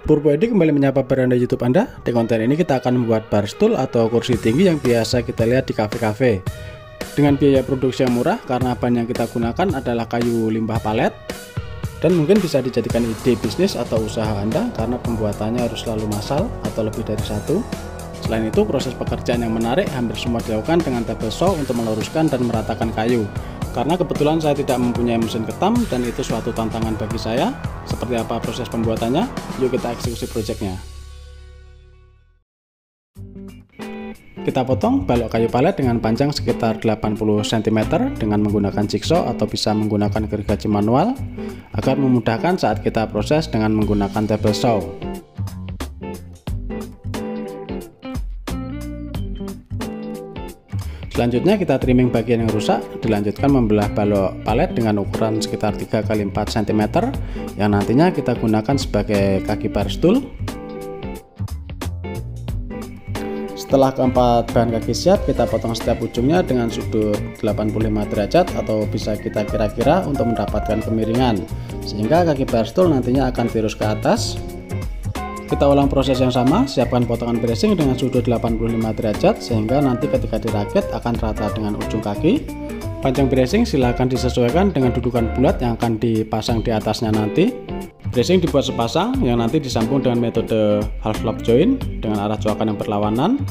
Purbo Edi kembali menyapa beranda YouTube Anda. Di konten ini kita akan membuat bar stool atau kursi tinggi yang biasa kita lihat di kafe-kafe. Dengan biaya produksi yang murah karena bahan yang kita gunakan adalah kayu limbah palet. Dan mungkin bisa dijadikan ide bisnis atau usaha Anda karena pembuatannya harus selalu massal atau lebih dari satu. Selain itu, proses pekerjaan yang menarik hampir semua dilakukan dengan table saw untuk meluruskan dan meratakan kayu. Karena kebetulan saya tidak mempunyai mesin ketam dan itu suatu tantangan bagi saya. Seperti apa proses pembuatannya? Yuk kita eksekusi proyeknya. Kita potong balok kayu palet dengan panjang sekitar 80 cm dengan menggunakan jigsaw atau bisa menggunakan gergaji manual agar memudahkan saat kita proses dengan menggunakan table saw. Selanjutnya kita trimming bagian yang rusak, dilanjutkan membelah balok palet dengan ukuran sekitar 3 x 4 cm yang nantinya kita gunakan sebagai kaki bar stool. Setelah keempat bahan kaki siap, kita potong setiap ujungnya dengan sudut 85 derajat atau bisa kita kira-kira untuk mendapatkan kemiringan, sehingga kaki bar stool nantinya akan tirus ke atas. Kita ulang proses yang sama, siapkan potongan bracing dengan sudut 85 derajat sehingga nanti ketika dirakit akan rata dengan ujung kaki. Panjang bracing silahkan disesuaikan dengan dudukan bulat yang akan dipasang di atasnya nanti. Bracing dibuat sepasang yang nanti disambung dengan metode half lock joint dengan arah coakan yang berlawanan.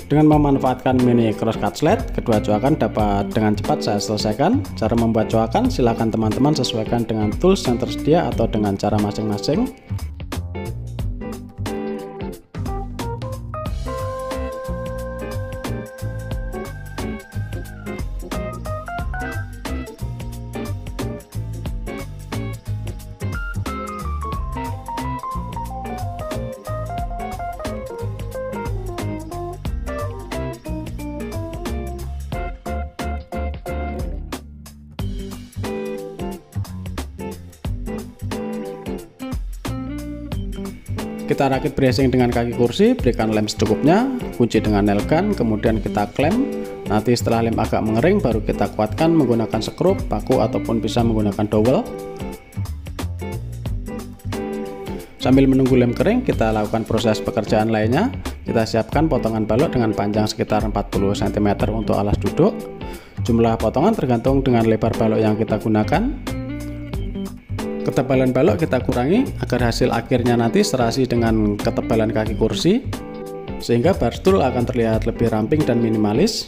Dengan memanfaatkan mini cross cut sled, kedua coakan dapat dengan cepat saya selesaikan. Cara membuat coakan silahkan teman-teman sesuaikan dengan tools yang tersedia atau dengan cara masing-masing. Kita rakit bracing dengan kaki kursi, berikan lem secukupnya, kunci dengan nail gun, kemudian kita klem. Nanti setelah lem agak mengering baru kita kuatkan menggunakan skrup, paku ataupun bisa menggunakan dowel. Sambil menunggu lem kering, kita lakukan proses pekerjaan lainnya. Kita siapkan potongan balok dengan panjang sekitar 40 cm untuk alas duduk. Jumlah potongan tergantung dengan lebar balok yang kita gunakan. Ketebalan balok kita kurangi agar hasil akhirnya nanti serasi dengan ketebalan kaki kursi, sehingga bar stool akan terlihat lebih ramping dan minimalis.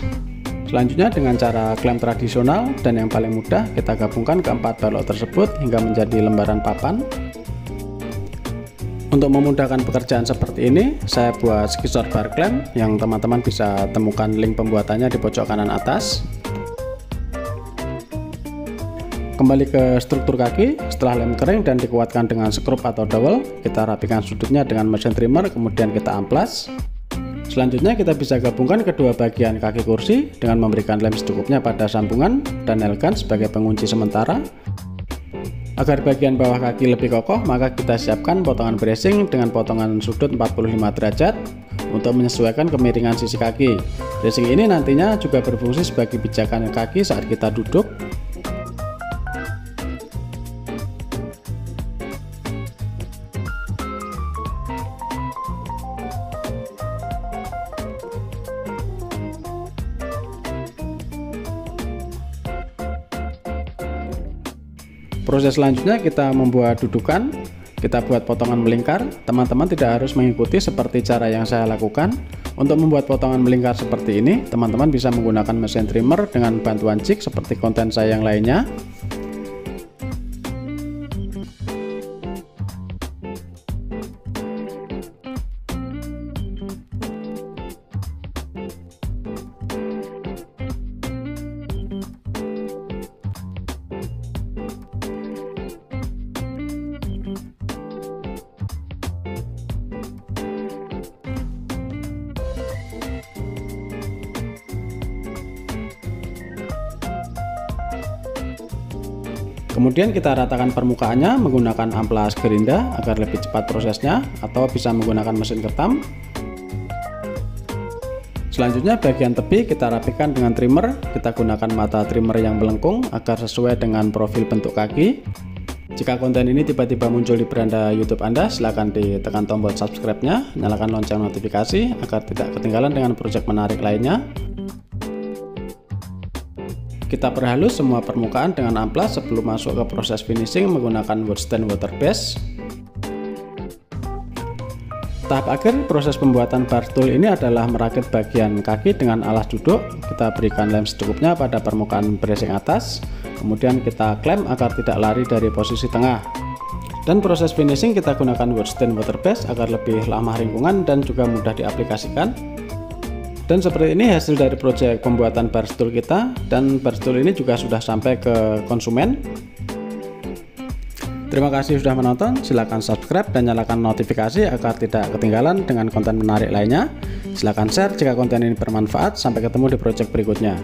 Selanjutnya dengan cara klem tradisional dan yang paling mudah, kita gabungkan keempat balok tersebut hingga menjadi lembaran papan. Untuk memudahkan pekerjaan seperti ini, saya buat skisor bar klem yang teman-teman bisa temukan link pembuatannya di pojok kanan atas. Kembali ke struktur kaki, setelah lem kering dan dikuatkan dengan skrup atau dowel, kita rapikan sudutnya dengan mesin trimmer, kemudian kita amplas. Selanjutnya kita bisa gabungkan kedua bagian kaki kursi dengan memberikan lem secukupnya pada sambungan dan nail gun sebagai pengunci sementara. Agar bagian bawah kaki lebih kokoh, maka kita siapkan potongan bracing dengan potongan sudut 45 derajat untuk menyesuaikan kemiringan sisi kaki. Bracing ini nantinya juga berfungsi sebagai pijakan kaki saat kita duduk. Proses selanjutnya kita membuat dudukan. Kita buat potongan melingkar. Teman-teman tidak harus mengikuti seperti cara yang saya lakukan. Untuk membuat potongan melingkar seperti ini, teman-teman bisa menggunakan mesin trimmer dengan bantuan jig seperti konten saya yang lainnya. Kemudian kita ratakan permukaannya menggunakan amplas gerinda agar lebih cepat prosesnya, atau bisa menggunakan mesin ketam. Selanjutnya bagian tepi kita rapikan dengan trimmer. Kita gunakan mata trimmer yang melengkung agar sesuai dengan profil bentuk kaki. Jika konten ini tiba-tiba muncul di beranda YouTube Anda, silakan ditekan tombol subscribe-nya, nyalakan lonceng notifikasi agar tidak ketinggalan dengan proyek menarik lainnya. Kita perhalus semua permukaan dengan amplas sebelum masuk ke proses finishing menggunakan wood stain water base. Tahap akhir proses pembuatan bar stool ini adalah merakit bagian kaki dengan alas duduk. Kita berikan lem secukupnya pada permukaan bracing atas, kemudian kita klem agar tidak lari dari posisi tengah. Dan proses finishing kita gunakan wood stain water base agar lebih ramah lingkungan dan juga mudah diaplikasikan. Dan seperti ini hasil dari proyek pembuatan bar stool kita, dan bar stool ini juga sudah sampai ke konsumen. Terima kasih sudah menonton, silahkan subscribe dan nyalakan notifikasi agar tidak ketinggalan dengan konten menarik lainnya. Silahkan share jika konten ini bermanfaat. Sampai ketemu di proyek berikutnya.